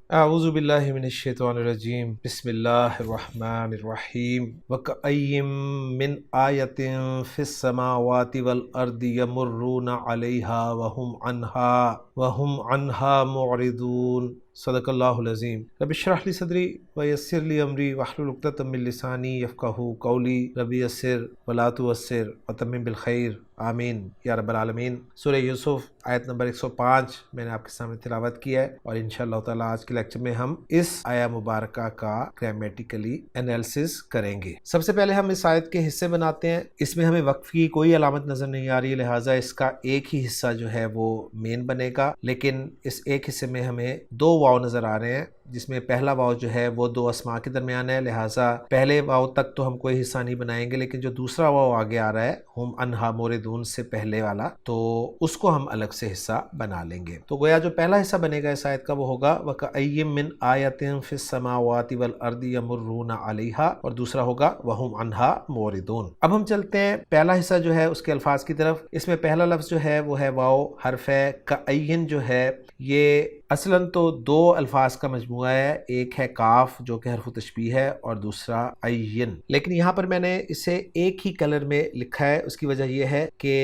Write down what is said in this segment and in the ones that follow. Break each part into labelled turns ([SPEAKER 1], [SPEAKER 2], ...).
[SPEAKER 1] اعوذ باللہ من الشیطان الرجیم بسم اللہ الرحمن الرحیم وَكَأَيٍّ مِّنْ آیَةٍ فِي السَّمَاوَاتِ وَالْأَرْضِ يَمُرُّونَ عَلَيْهَا وَهُمْ عَنْهَا مُعْرِضُونَ صدق اللہ العظیم۔ رب اشرح لی صدری ویسر لی امری واحلل عقدۃ من لسانی یفقہوا قولی، رب یسر ولا تعسر وتمم بالخیر، آمین یا رب العالمین۔ سورہ یوسف آیت نمبر 105 میں نے آپ کے سامنے تلاوت کی ہے، اور انشاءاللہ تعالیٰ آج کے لیکچر میں ہم اس آیہ مبارکہ کا گرامیٹیکلی انالیسس کریں گے۔ سب سے پہلے ہم اس آیت کے حصے بناتے ہیں۔ اس میں ہمیں وقف کی کوئی علامت نظر نہیں آ رہی ہے، لہٰذا اس کا ایک ہی حصہ جو ہے وہ مین بنے گا، لیکن اس ایک حصے میں ہمیں دو واو نظر آ رہے ہیں، جس میں پہلا واو جو ہے وہ دو اسماء کے درمیان ہے، لہٰذا پہلے واو تک تو ہم کوئی حصہ نہیں بنائیں گے، لیکن جو دوسرا واو آگے آ رہا ہے ہم انہا موردون سے پہلے والا، تو اس کو ہم الگ سے حصہ بنا لیں گے۔ تو گویا جو پہلا حصہ بنے گا اس آیت کا وہ ہوگا وَكَأَيٍّ مِّنْ آیَةٍ فِي السَّمَاوَاتِ وَالْأَرْضِ يَمُرُّونَ عَلَيْهَا، اور دوسرا ہوگا وَهُمْ عَنْهَا مُعْرِضُونَ۔ اب ہم چلتے ہیں پہلا حصہ جو ہے اس کے الفاظ کی طرف۔ اس میں پہلا لفظ جو ہے وہ ہے واو حرف ہے۔ کأین جو ہے یہ اصلاً تو دو الفاظ کا مجموعہ ہے، ایک ہے کاف جو کہ حرف تشبیہ ہے، اور دوسرا عین، لیکن یہاں پر میں نے اسے ایک ہی کلر میں لکھا ہے۔ اس کی وجہ یہ ہے کہ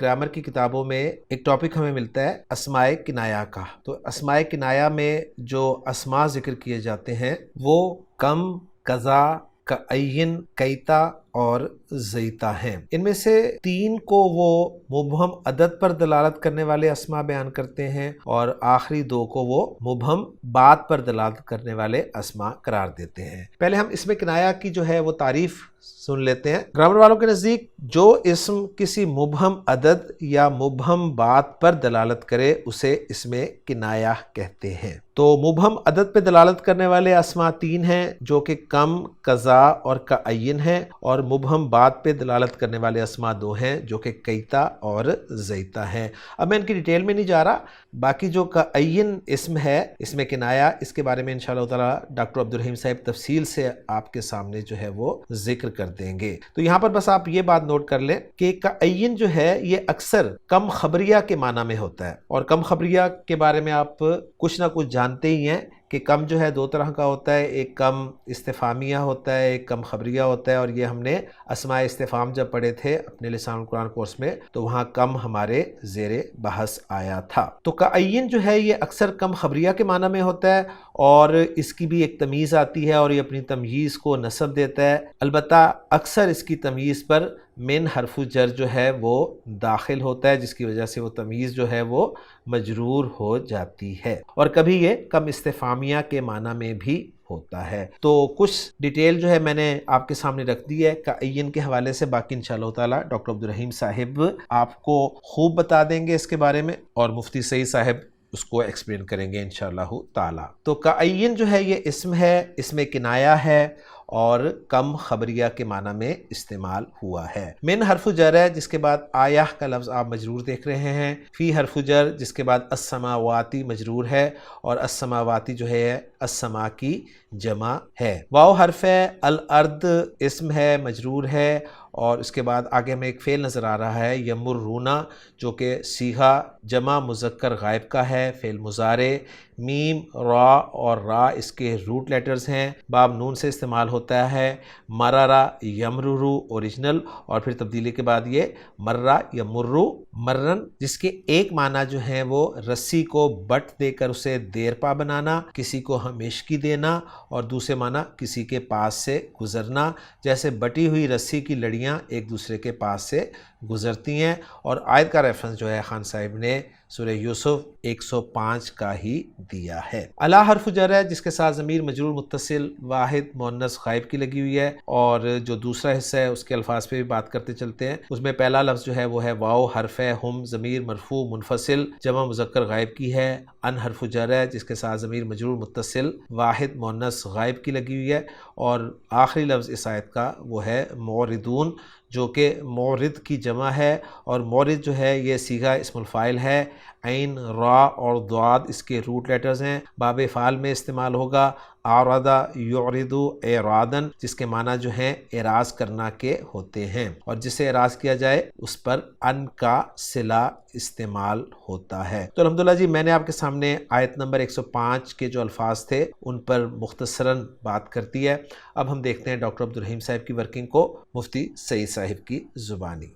[SPEAKER 1] گرامر کی کتابوں میں ایک ٹاپک ہمیں ملتا ہے اسماء کنایہ کا، تو اسماء کنایہ میں جو اسماء ذکر کیے جاتے ہیں وہ کم، کذا، کعین، کیتا اور زیتا ہیں۔ ان میں سے تین کو وہ مبہم عدد پر دلالت کرنے والے اسماء بیان کرتے ہیں، اور آخری دو کو وہ مبہم بات پر دلالت کرنے والے اسماء قرار دیتے ہیں۔ پہلے ہم اسم کنایہ کی جو ہے وہ تعریف سن لیتے ہیں۔ گرامر والوں کے نزدیک جو اسم کسی مبہم عدد یا مبہم بات پر دلالت کرے اسے اسم کنایہ کہتے ہیں۔ تو مبہم عدد پہ دلالت کرنے والے اسماء تین ہیں جو کہ کم، قضا اور کعین ہیں، اور مبہم بات پہ دلالت کرنے والے اسماء دو ہیں جو کہ کیتا اور زیتا ہیں۔ اب میں ان کی ڈیٹیل میں نہیں جا رہا، باقی جو کعین اسم ہے، اسم کنایہ، اس کے بارے میں انشاءاللہ تعالی ڈاکٹر عبدالرحیم صاحب تفصیل سے آپ کے سامنے جو ہے وہ ذکر کر دیں گے۔ تو یہاں پر بس آپ یہ بات نوٹ کر لیں کہ کعین جو ہے یہ اکثر کم خبریہ کے معنی میں ہوتا ہے، اور کم خبریہ کے بارے میں آپ کچھ نہ کچھ جانتے ہی ہیں کہ کم جو ہے دو طرح کا ہوتا ہے، ایک کم استفہامیہ ہوتا ہے، ایک کم خبریہ ہوتا ہے، اور یہ ہم نے اسماء استفہام جب پڑھے تھے اپنے لسان القرآن کورس میں تو وہاں کم ہمارے زیر بحث آیا تھا۔ تو کعین جو ہے یہ اکثر کم خبریہ کے معنی میں ہوتا ہے، اور اس کی بھی ایک تمیز آتی ہے اور یہ اپنی تمیز کو نسب دیتا ہے، البتہ اکثر اس کی تمیز پر من حرف جر جو ہے وہ داخل ہوتا ہے، جس کی وجہ سے وہ تمیز جو ہے وہ مجرور ہو جاتی ہے، اور کبھی یہ کم استفہامیہ کے معنی میں بھی ہوتا ہے۔ تو کچھ ڈیٹیل جو ہے میں نے آپ کے سامنے رکھ دی ہے کعین کے حوالے سے، باقی انشاءاللہ تعالی ڈاکٹر عبدالرحیم صاحب آپ کو خوب بتا دیں گے اس کے بارے میں، اور مفتی سعید صاحب اس کو ایکسپلین کریں گے انشاءاللہ تعالی۔ تو کعین جو ہے یہ اسم ہے، اسم کنایہ ہے، اور کم خبریہ کے معنی میں استعمال ہوا ہے۔ من حرف جر ہے، جس کے بعد آیہ کا لفظ آپ مجرور دیکھ رہے ہیں، فی حرف جر جس کے بعد السماواتی مجرور ہے، اور السماواتی جو ہے السما کی جمع ہے۔ واو حرف ہے، الارض اسم ہے، مجرور ہے، اور اس کے بعد آگے ہمیں ایک فعل نظر آ رہا ہے یمرونا، جو کہ صیغہ جمع مذکر غائب کا ہے، فعل مضارع۔ میم، را اور را اس کے روٹ لیٹرز ہیں، باب نون سے استعمال ہوتا ہے۔ مررا یمررو اوریجنل، اور پھر تبدیلی کے بعد یہ مرہ یمرو مرن، جس کے ایک معنی جو ہیں وہ رسی کو بٹ دے کر اسے دیر پا بنانا، کسی کو ہمیشگی دینا، اور دوسرے معنی کسی کے پاس سے گزرنا، جیسے بٹی ہوئی رسی کی لڑیاں ایک دوسرے کے پاس سے گزرتی ہیں۔ اور آیت کا ریفرنس جو ہے خان صاحب نے سورہ یوسف 105 کا ہی دیا ہے۔ الا حرف جر ہے، جس کے ساتھ ضمیر مجرور متصل واحد مؤنث غائب کی لگی ہوئی ہے، اور جو دوسرا حصہ ہے اس کے الفاظ پہ بھی بات کرتے چلتے ہیں۔ اس میں پہلا لفظ جو ہے وہ ہے واو حرف ہے، ہم ضمیر مرفوع منفصل جمع مذکر غائب کی ہے، ان حرف جر ہے جس کے ساتھ ضمیر مجرور متصل واحد مؤنث غائب کی لگی ہوئی ہے، اور آخری لفظ اس آیت کا وہ ہے موردون، جو کہ مورد کی جمع جمع ہے، اور مورد جو ہے یہ صیغہ اسم الفاعل ہے، عین، را اور ضاد اس کے روٹ لیٹرز ہیں، باب فعل میں استعمال ہوگا، اعرض یعرض اعراضاً، جس کے معنی جو ہیں اعراض کرنا کے ہوتے ہیں، اور جسے اعراض کیا جائے اس پر ان کا صلہ استعمال ہوتا ہے۔ تو الحمدللہ جی میں نے آپ کے سامنے آیت نمبر 105 کے جو الفاظ تھے ان پر مختصراً بات کرتی ہے۔ اب ہم دیکھتے ہیں ڈاکٹر عبدالرحیم صاحب کی ورکنگ کو مفتی سعید صاحب کی زبانی۔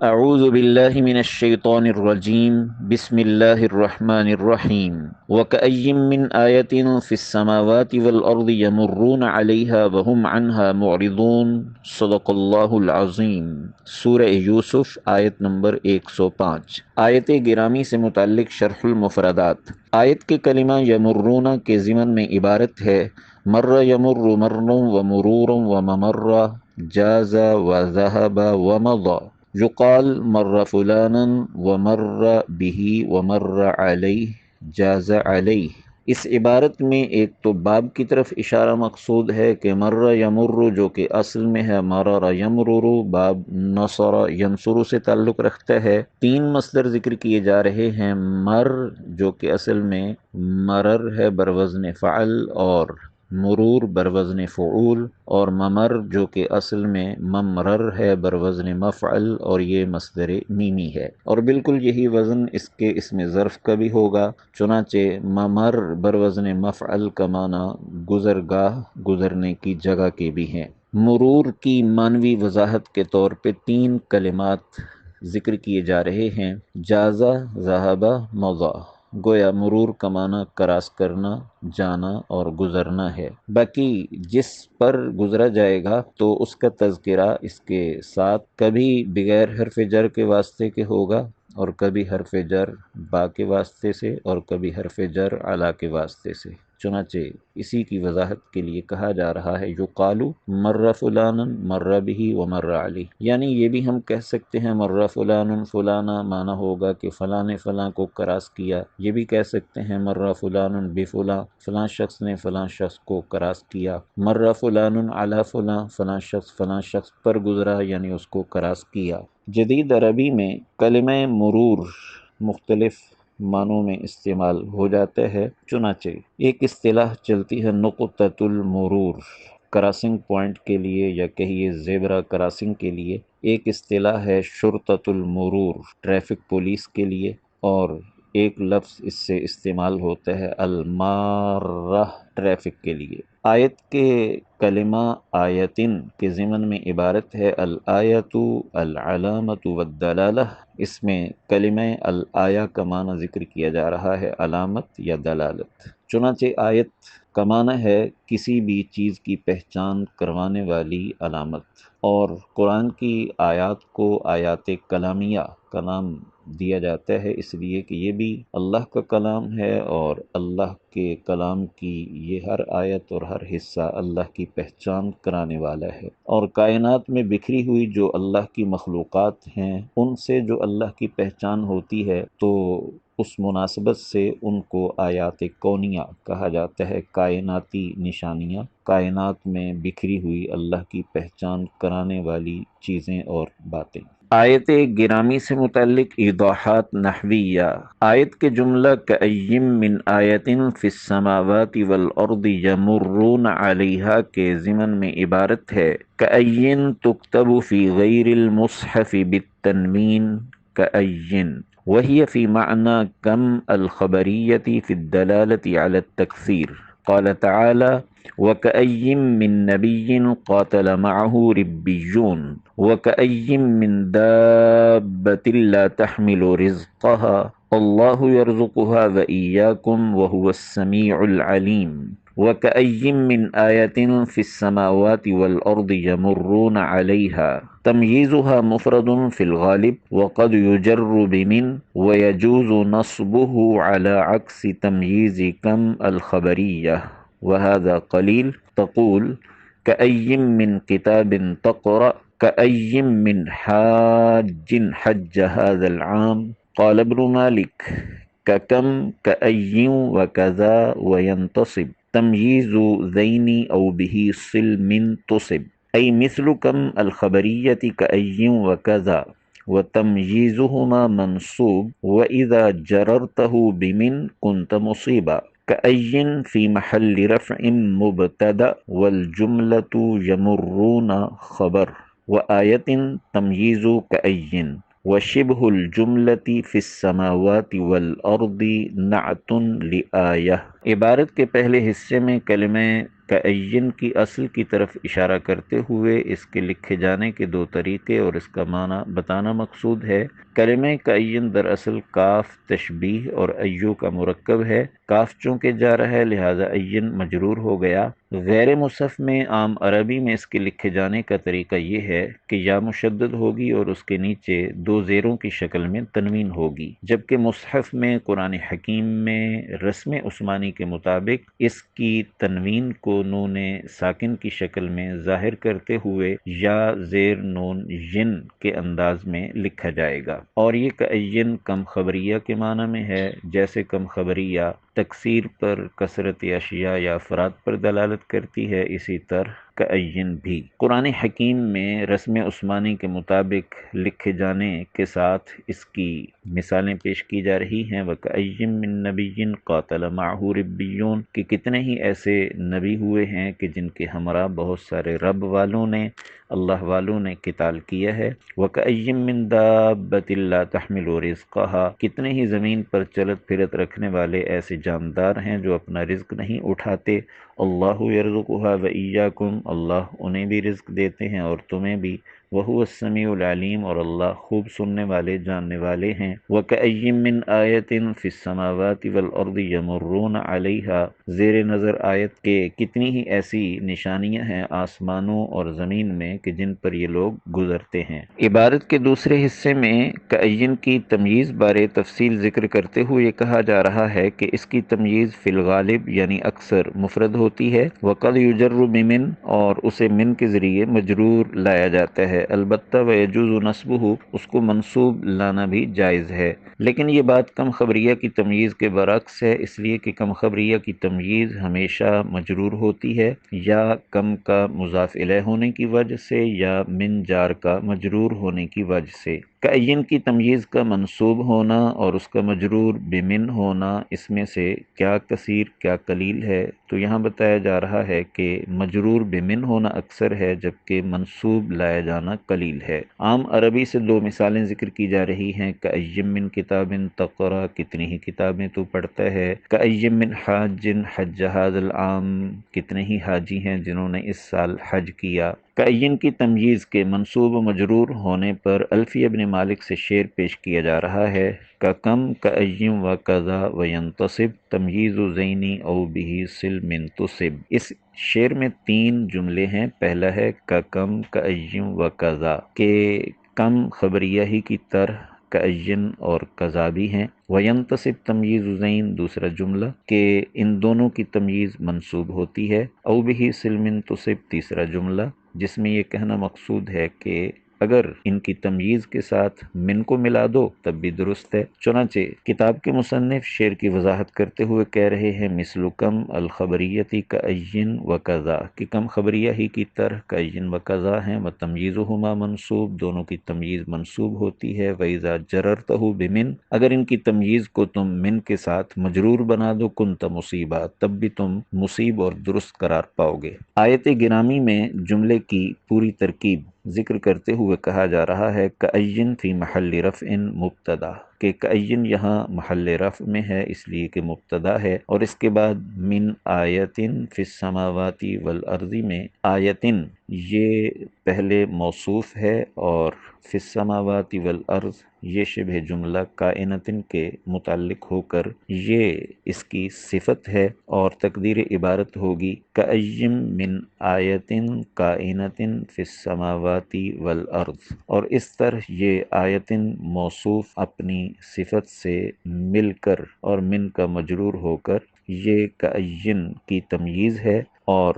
[SPEAKER 2] اعوذ باللہ من الشیطان الرجیم، بسم اللہ الرحمن الرحیم۔ وَكَأَيٍّ مِّنْ آیَةٍ فِي السَّمَاوَاتِ وَالْأَرْضِ يَمُرُّونَ عَلَيْهَا وَهُمْ عَنْهَا مُعْرِضُونَ صدق اللہ العظیم۔ سورہ یوسف آیت نمبر 105۔ آیت گرامی سے متعلق شرح المفردات۔ آیت کے کلمہ یمرون کے ضمن میں عبارت ہے مر یمر مرن و مرور و ممر، جاز و ذهب و مضى۔ یقال مر فلانا ومر به ومر علیہ جاز علیہ۔ اس عبارت میں ایک تو باب کی طرف اشارہ مقصود ہے کہ مر یمر جو کہ اصل میں ہے مرر یمرر، باب نصر ینصر سے تعلق رکھتا ہے۔ تین مصدر ذکر کیے جا رہے ہیں، مر جو کہ اصل میں مرر ہے بروزن فعل اور مرور بروزن فعول، اور ممر جو کہ اصل میں ممرر ہے بروزن مفعل اور یہ مصدر میمی ہے، اور بالکل یہی وزن اس کے اسم ظرف کا بھی ہوگا، چنانچہ ممر بروزن مفعل کا معنی گزرگاہ، گزرنے کی جگہ کے بھی ہیں۔ مرور کی معنوی وضاحت کے طور پہ تین کلمات ذکر کیے جا رہے ہیں، جازہ، ذہبہ، مضى۔ گویا مرور کا معنی کراس کرنا، جانا اور گزرنا ہے۔ باقی جس پر گزرا جائے گا تو اس کا تذکرہ اس کے ساتھ کبھی بغیر حرف جر کے واسطے کے ہوگا، اور کبھی حرف جر با کے واسطے سے، اور کبھی حرف جر علا کے واسطے سے۔ چنانچہ اسی کی وضاحت کے لیے کہا جا رہا ہے یقال مر فلانا مر به ومر علیہ، یعنی یہ بھی ہم کہہ سکتے ہیں مر فلان فلانا، معنی ہوگا کہ فلاں نے فلاں کو کراس کیا۔ یہ بھی کہہ سکتے ہیں مر فلان بفلاں، فلاں شخص نے فلاں شخص کو کراس کیا۔ مر فلان علی فلاں، فلاں شخص پر گزرا یعنی اس کو کراس کیا۔ جدید عربی میں کلمہ مرور مختلف معنوں میں استعمال ہو جاتا ہے، چنانچہ ایک اصطلاح چلتی ہے نقطۃ المرور، کراسنگ پوائنٹ کے لیے یا کہیے زیبرا کراسنگ کے لیے۔ ایک اصطلاح ہے شرطۃ المرور، ٹریفک پولیس کے لیے، اور ایک لفظ اس سے استعمال ہوتا ہے المارہ، ٹریفک کے لیے۔ آیت کے کلمہ آیتن کے ضمن میں عبارت ہے الآیت، العلامت والدلالہ۔ اس میں کلمہ الآیہ کا معنی ذکر کیا جا رہا ہے علامت یا دلالت۔ چنانچہ آیت کا معنی ہے کسی بھی چیز کی پہچان کروانے والی علامت، اور قرآن کی آیات کو آیات کلامیہ کا نام دیا جاتا ہے اس لیے کہ یہ بھی اللہ کا کلام ہے، اور اللہ کے کلام کی یہ ہر آیت اور ہر حصہ اللہ کی پہچان کرانے والا ہے، اور کائنات میں بکھری ہوئی جو اللہ کی مخلوقات ہیں ان سے جو اللہ کی پہچان ہوتی ہے تو اس مناسبت سے ان کو آیات کونیہ کہا جاتا ہے، کائناتی نشانیاں، کائنات میں بکھری ہوئی اللہ کی پہچان کرانے والی چیزیں اور باتیں۔ آیت گرامی سے متعلق ایضاحات نحویہ۔ آیت کے جملہ کأیم من آیت فی السماوات والارض یمرون علیہا کے ضمن میں عبارت ہے کأین تکتب فی غیر المصحف بالتنوین کأین، وہی فی معنی کم الخبریت فی الدلالت علی التکثیر۔ قال تعالی وَكَأَيٍّ مِّن نَّبِيٍّ قَاتَلَ مَعَهُ رِبِّيُّونَ وَكَأَيٍّ مِّن دَابَّةٍ لَّا تَحْمِلُ رِزْقَهَا اللَّهُ يَرْزُقُهَا وَإِيَّاكُمْ وَهُوَ السَّمِيعُ الْعَلِيمُ وَكَأَيٍّ مِّنْ آيَةٍ فِي السَّمَاوَاتِ وَالْأَرْضِ يَمُرُّونَ عَلَيْهَا تمييزها مفرد في الغالب وقد يجر بمن ويجوز نصبه على عكس تمييز كم الخبرية، وهذا قليل. تقول كأي من كتاب تقرأ، كأي من حاج حج هذا العام. قال ابن مالك ككم كأي وكذا وينتصب تمييز ذين أو به صل من تصب، أي مثل كم الخبرية كأي وكذا، وتمييزهما منصوب وإذا جررته بمن كنت مصيبا كأي في محل رفع مبتدأ والجملة يمرون خبر وآية تمييز كأي وشبه الجملة في السماوات والأرض نعت لآية۔ عبارت کے پہلے حصے میں کلمہ کأین کی اصل کی طرف اشارہ کرتے ہوئے اس کے لکھے جانے کے دو طریقے اور اس کا معنی بتانا مقصود ہے۔ کلمہ کأین دراصل کاف تشبیہ اور ایو کا مرکب ہے۔ کاف چونکہ جا رہا ہے لہذا این مجرور ہو گیا۔ غیر مصحف میں عام عربی میں اس کے لکھے جانے کا طریقہ یہ ہے کہ یا مشدد ہوگی اور اس کے نیچے دو زیروں کی شکل میں تنوین ہوگی، جبکہ مصحف میں قرآن حکیم میں رسم عثمانی کے مطابق اس کی تنوین کو نون ساکن کی شکل میں ظاہر کرتے ہوئے یا زیر نون ین کے انداز میں لکھا جائے گا، اور یہ کأین کم خبریہ کے معنی میں ہے، جیسے کم خبریہ تکثیر پر، کثرت اشیاء یا افراد پر دلالت کرتی ہے، اسی طرح کأین بھی قرآن حکیم میں رسم عثمانی کے مطابق لکھے جانے کے ساتھ اس کی مثالیں پیش کی جا رہی ہیں۔ وَكَأَيٍّ مِّن نَّبِيٍّ قَاتَلَ مَعَهُ رِبِّيُّونَ کہ کتنے ہی ایسے نبی ہوئے ہیں کہ جن کے ہمراہ بہت سارے رب والوں نے، اللہ والوں نے قتال کیا ہے۔ وَكَأَيٍّ مِّن دَابَّةٍ لَّا تَحْمِلُ رِزْقَهَا کتنے ہی زمین پر چلت پھرت رکھنے والے ایسے جاندار ہیں جو اپنا رزق نہیں اٹھاتے۔ اللہ یرزقها وإیاکم اللہ انہیں بھی رزق دیتے ہیں اور تمہیں بھی۔ وہو السمیع العلیم اور اللہ خوب سننے والے جاننے والے ہیں۔ وَكَأَيٍّ مِّن آیَةٍ فِي السَّمَاوَاتِ وَالْأَرْضِ يَمُرُّونَ عَلَيْهَا زیر نظر آیت کے کتنی ہی ایسی نشانیاں ہیں آسمانوں اور زمین میں کہ جن پر یہ لوگ گزرتے ہیں۔ عبارت کے دوسرے حصے میں کأین کی تمییز بارے تفصیل ذکر کرتے ہوئے یہ کہا جا رہا ہے کہ اس کی تمییز فی الغالب یعنی اکثر مفرد ہوتی ہے۔ وقد یجر بمن اور اسے من کے ذریعے مجرور لایا جاتا ہے، البتہ ویجوز نصبہ اس کو منصوب لانا بھی جائز ہے، لیکن یہ بات کم خبریہ کی تمییز کے برعکس ہے، اس لیے کہ کم خبریہ کی تمییز ہمیشہ مجرور ہوتی ہے، یا کم کا مضاف الیہ ہونے کی وجہ سے یا من جار کا مجرور ہونے کی وجہ سے۔ کأین کی تمییز کا منصوب ہونا اور اس کا مجرور بمن ہونا اس میں سے کیا کثیر کیا قلیل ہے؟ تو یہاں بتایا جا رہا ہے کہ مجرور بمن ہونا اکثر ہے جبکہ منصوب لایا جانا قلیل ہے۔ عام عربی سے دو مثالیں ذکر کی جا رہی ہیں۔ کأی من کتاب تقرأ کتنی ہی کتابیں تو پڑھتا ہے۔ کأی من حاج حج ھذا العام کتنے ہی حاجی ہیں جنہوں نے اس سال حج کیا۔ کأین کی تمییز کے منصوب و مجرور ہونے پر الفی ابن مالک سے شعر پیش کیا جا رہا ہے۔ کم کأیم و کذا و ینتصب تمییز زینی او بہ سل منتصب۔ اس شعر میں تین جملے ہیں۔ پہلا ہے کم کأیم و کذا کہ کم خبریہ ہی کی طرح کأین اور کذا بھی ہیں۔ وینتصب تمییز زین دوسرا جملہ کہ ان دونوں کی تمییز منصوب ہوتی ہے۔ او بہ سل منتصب تیسرا جملہ جس میں یہ کہنا مقصود ہے کہ اگر ان کی تمییز کے ساتھ من کو ملا دو تب بھی درست ہے۔ چنانچہ کتاب کے مصنف شعر کی وضاحت کرتے ہوئے کہہ رہے ہیں مثل کم الخبریتی کأین و کذا کہ کم خبریہ ہی کی طرح کأین و کذا ہیں۔ و تمییزہما منصوب دونوں کی تمییز منصوب ہوتی ہے۔ وإذا جررتہ بمن اگر ان کی تمییز کو تم من کے ساتھ مجرور بنا دو کنت مصیبہ تب بھی تم مصیب اور درست قرار پاؤ گے۔ آیت گرامی میں جملے کی پوری ترکیب ذکر کرتے ہوئے کہا جا رہا ہے کأین فی محل رفع مبتدا کہ کأین یہاں محل رفع میں ہے اس لیے کہ مبتدا ہے، اور اس کے بعد من آیتن فی السماوات والارض میں آیتن یہ پہلے موصوف ہے اور فی السماوات والارض یہ شبہ جملہ کائنتن کے متعلق ہو کر یہ اس کی صفت ہے، اور تقدیر عبارت ہوگی کأیم من آیتن کائنتن فی السماوات والارض، اور اس طرح یہ آیتن موصوف اپنی صفت سے مل کر اور من کا مجرور ہو کر یہ کأین کی تمییز ہے، اور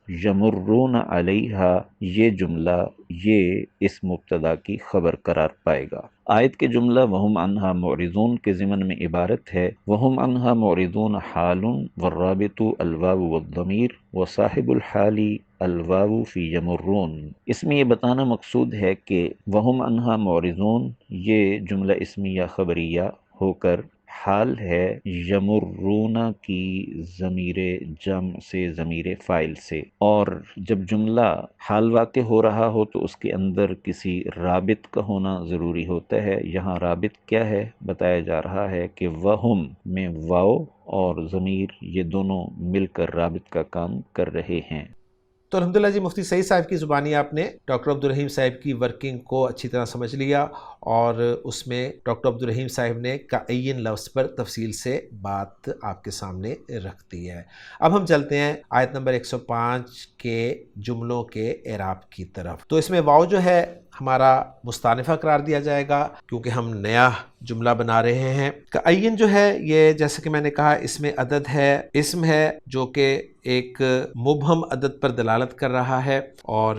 [SPEAKER 2] یمرون علیہا، یہ جملہ یہ اس مبتدا کی خبر قرار پائے گا۔ آیت کے جملہ وہم عنہا معرضون کے ضمن میں عبارت ہے وہم عنہا معرضون حال والرابط الواو والضمیر وصاحب الحال الواو فی یمرون۔ اس میں یہ بتانا مقصود ہے کہ وہم عنہا معرضون یہ جملہ اسمیہ خبریہ ہو کر حال ہے یمرون کی ضمیر جمع سے، ضمیر فاعل سے، اور جب جملہ حال واقع ہو رہا ہو تو اس کے اندر کسی رابط کا ہونا ضروری ہوتا ہے۔ یہاں رابط کیا ہے بتایا جا رہا ہے کہ وہم میں واو اور ضمیر یہ دونوں مل کر رابط کا کام کر رہے ہیں۔
[SPEAKER 1] تو الحمدللہ جی مفتی سعید صاحب کی زبانی آپ نے ڈاکٹر عبدالرحیم صاحب کی ورکنگ کو اچھی طرح سمجھ لیا، اور اس میں ڈاکٹر عبدالرحیم صاحب نے کعین لفظ پر تفصیل سے بات آپ کے سامنے رکھ دی ہے۔ اب ہم چلتے ہیں آیت نمبر 105 کے جملوں کے اعراب کی طرف۔ تو اس میں واو جو ہے ہمارا مستانفہ قرار دیا جائے گا کیونکہ ہم نیا جملہ بنا رہے ہیں۔ کعین جو ہے یہ جیسے کہ میں نے کہا اس میں عدد ہے، اسم ہے جو کہ ایک مبہم عدد پر دلالت کر رہا ہے، اور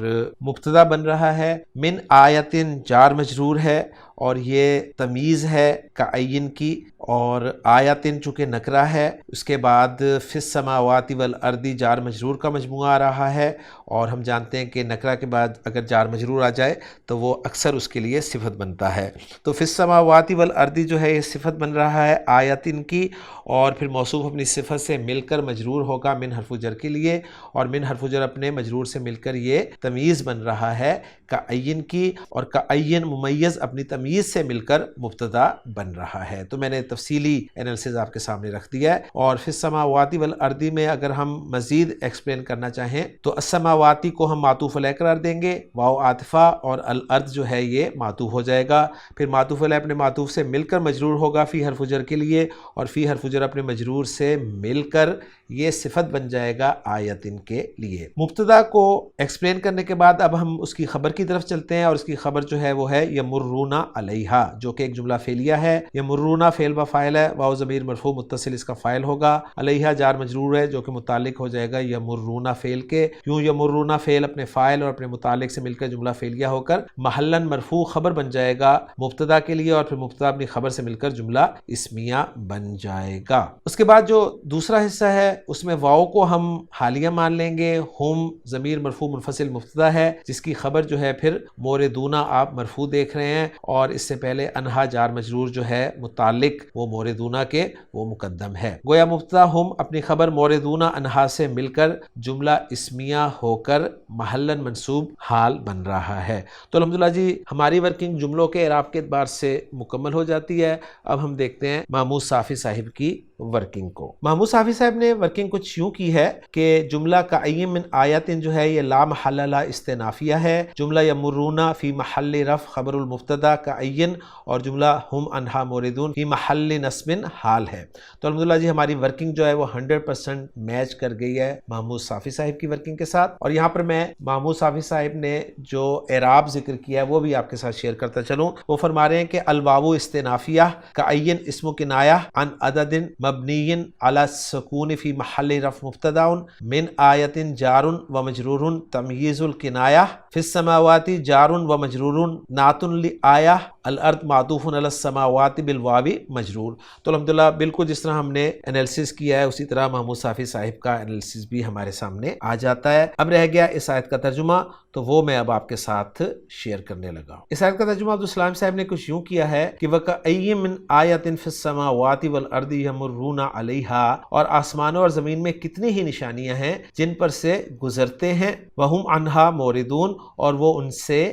[SPEAKER 1] مبتدا بن رہا ہے۔ من آیتن جار مجرور ہے، اور یہ تمیز ہے کعین کی، اور آیتن چونکہ نکرہ ہے، اس کے بعد فی السماوات والارض جار مجرور کا مجموعہ آ رہا ہے، اور ہم جانتے ہیں کہ نکرہ کے بعد اگر جار مجرور آ جائے تو وہ اکثر اس کے لیے صفت بنتا ہے۔ تو فی السماوات والارض جو ہے یہ صفت بن رہا ہے آیتن کی، اور پھر موصوف اپنی صفت سے مل کر مجرور ہوگا من حرف جر کے لیے، اور من حرف جر اپنے مجرور سے مل کر یہ تمیز بن رہا ہے کعین کی، اور کعین ممیز اپنی تمیز سے مل کر مبتدا بن رہا ہے۔ تو میں نے تفصیلی انالیسز آپ کے سامنے رکھ دیا ہے، اور فی السماوات والارض میں اگر ہم مزید ایکسپلین کرنا چاہیں تو السماواتی کو ہم معطوف علیہ قرار دیں گے، واو عاطفہ، اور الارض جو ہے یہ معطوف ہو جائے گا، پھر معطوف علیہ اپنے معطوف سے مل کر مجرور ہوگا فی حرف جر کے لیے، اور فی حرف جر اپنے مجرور سے مل کر یہ صفت بن جائے گا آیتن کے لیے۔ مبتدا کو ایکسپلین کرنے کے بعد اب ہم اس کی خبر کی طرف چلتے ہیں، اور اس کی خبر جو ہے وہ ہے یمرون علیہا، جو کہ ایک جملہ فعلیہ ہے۔ یمرون فعل و فاعل ہے، واو ضمیر مرفوع متصل اس کا فاعل ہوگا، علیہا جار مجرور ہے جو کہ متعلق ہو جائے گا یمرون فعل کے۔ یوں یمرون فعل اپنے فاعل اور اپنے متعلق سے مل کر جملہ فعلیہ ہو کر محلاً مرفوع خبر بن جائے گا مبتدا کے لیے، اور پھر مبتدا اپنی خبر سے مل کر جملہ اسمیہ بن جائے گا۔ اس کے بعد جو دوسرا حصہ ہے اس میں واو کو ہم حالیہ مان لیں گے، ہم ضمیر مرفوع منفصل مبتدا ہے جس کی خبر جو ہے پھر موردون آپ مرفوع دیکھ رہے ہیں، اور اس سے پہلے انہا جار مجرور جو ہے متعلق وہ موردون کے وہ مقدم ہے۔ گویا مبتدا ہم اپنی خبر موردون انہا سے مل کر جملہ اسمیہ ہو کر محلاً منصوب حال بن رہا ہے۔ تو الحمدللہ جی ہماری ورکنگ جملوں کے اعراب کے اعتبار سے مکمل ہو جاتی ہے۔ اب ہم دیکھتے ہیں محمود صافی صاحب کی ورکنگ کو۔ محمود صافی صاحب نے ورکنگ کچھ یوں کی ہے کہ جملہ کعین من آیتن جو ہے یہ لا محل لا استنافیہ ہے، جملہ یمرون فی محل رفع خبر المبتدا کعین، اور جملہ ہم انہا موردون فی محل نصب حال ہے۔ تو الحمدللہ جی ہماری ورکنگ جو ہے وہ 100% میچ کر گئی ہے محمود صافی صاحب کی ورکنگ کے ساتھ، اور یہاں پر میں محمود صافی صاحب نے جو اعراب ذکر کیا ہے وہ بھی آپ کے ساتھ شیئر کرتا چلوں۔ وہ فرما رہے ہیں کہ الواو استنافیہ کعین اسم کنایہ عن عدد مبنی علی السکون فی محل رفع مبتدا من آیت جار و مجرور تمییز الکنایہ فی السماوات جار و مجرور نعت لآیہ الارض معطوف علی السماوات بالواو مجرور۔ تو الحمدللہ بالکل جس طرح ہم نے انالیسس کیا ہے اسی طرح محمود صافی صاحب کا انالیسس بھی ہمارے سامنے آ جاتا ہے۔ اب رہ گیا اس آیت کا ترجمہ، تو وہ میں اب آپ کے ساتھ شیئر کرنے لگا۔ اس آیت کا ترجمہ عبدالسلام صاحب نے کچھ یوں کیا ہے کہ وَكَأَيٍّ مِّنْ آیَةٍ فِي السَّمَاوَاتِ وَالْأَرْضِ يَمُرُّونَ عَلَيْهَا، اور آسمانوں اور زمین میں کتنی ہی نشانیاں ہیں جن پر سے گزرتے ہیں، وَهُمْ عَنْهَا مُعْرِضُونَ، اور وہ ان سے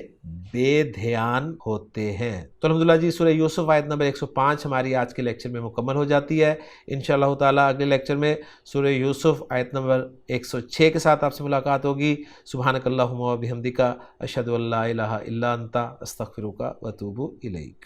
[SPEAKER 1] بے دھیان ہوتے ہیں۔ تو الحمدللہ جی سورہ یوسف آیت نمبر 105 ہماری آج کے لیکچر میں مکمل ہو جاتی ہے۔ انشاءاللہ تعالیٰ اگلے لیکچر میں سورہ یوسف آیت نمبر 106 کے ساتھ آپ سے ملاقات ہوگی۔ سبحانک اللہم و بحمدک، اشہد ان لا الہ الا انت، استغفرک و اتوب الیک۔